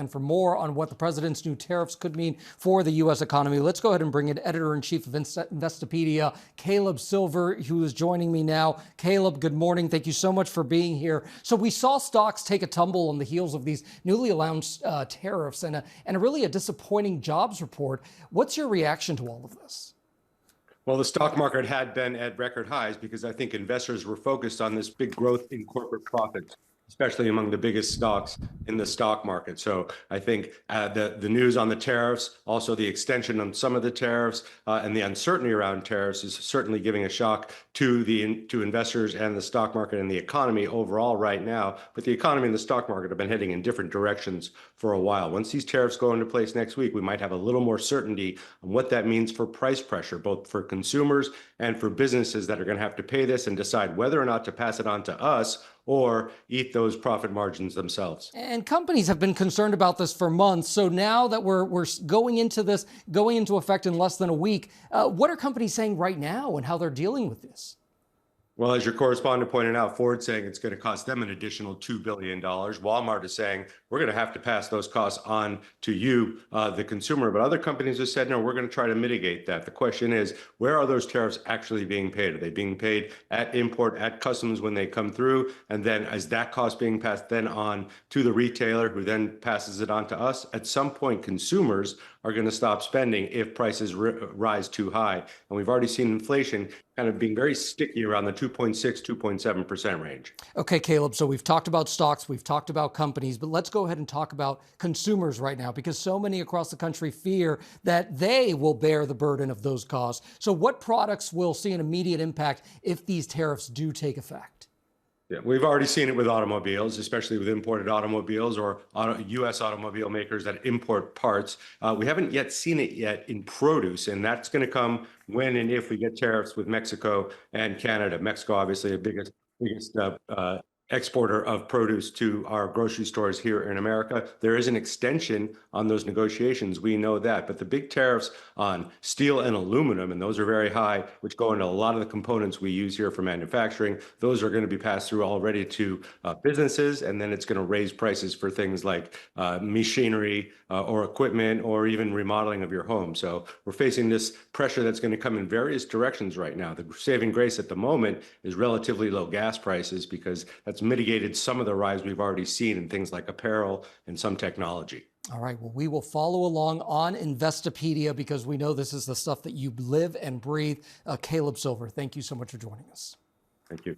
And for more on what the president's new tariffs could mean for the U.S. economy, let's go ahead and bring in editor-in-chief of Investopedia, Caleb Silver, who is joining me now. Caleb, good morning. Thank you so much for being here. So we saw stocks take a tumble on the heels of these newly announced tariffs and really a disappointing jobs report. What's your reaction to all of this? Well, the stock market had been at record highs because I think investors were focused on this big growth in corporate profits, especially among the biggest stocks in the stock market. So I think the news on the tariffs, also the extension on some of the tariffs, and the uncertainty around tariffs is certainly giving a shock to investors and the stock market and the economy overall right now. But the economy and the stock market have been heading in different directions for a while. Once these tariffs go into place next week, we might have a little more certainty on what that means for price pressure, both for consumers and for businesses that are going to have to pay this and decide whether or not to pass it on to us or eat those profit margins themselves. And companies have been concerned about this for months. So now that we're going into effect in less than a week, what are companies saying right now and how they're dealing with this? Well, as your correspondent pointed out, Ford's saying it's going to cost them an additional $2 billion. Walmart is saying we're going to have to pass those costs on to you, the consumer. But other companies have said, no, we're going to try to mitigate that. The question is, where are those tariffs actually being paid? Are they being paid at import, at customs when they come through? And then is that cost being passed then on to the retailer who then passes it on to us? At some point, consumers are going to stop spending if prices rise too high. And we've already seen inflation kind of being very sticky around the 2.6, 2.7% range. Okay, Caleb, so we've talked about stocks, we've talked about companies, but let's go ahead and talk about consumers right now, because so many across the country fear that they will bear the burden of those costs. So what products will see an immediate impact if these tariffs do take effect? Yeah, we've already seen it with automobiles, especially with imported automobiles or U.S. automobile makers that import parts. We haven't yet seen it yet in produce, and that's going to come when and if we get tariffs with Mexico and Canada. Mexico, obviously, the biggest exporter of produce to our grocery stores here in America. There is an extension on those negotiations. We know that. But the big tariffs on steel and aluminum, and those are very high, which go into a lot of the components we use here for manufacturing, those are going to be passed through already to businesses. And then it's going to raise prices for things like machinery or equipment or even remodeling of your home. So we're facing this pressure that's going to come in various directions right now. The saving grace at the moment is relatively low gas prices, because that's mitigated some of the rise we've already seen in things like apparel and some technology. All right, well, we will follow along on Investopedia because we know this is the stuff that you live and breathe. Caleb Silver, thank you so much for joining us. Thank you.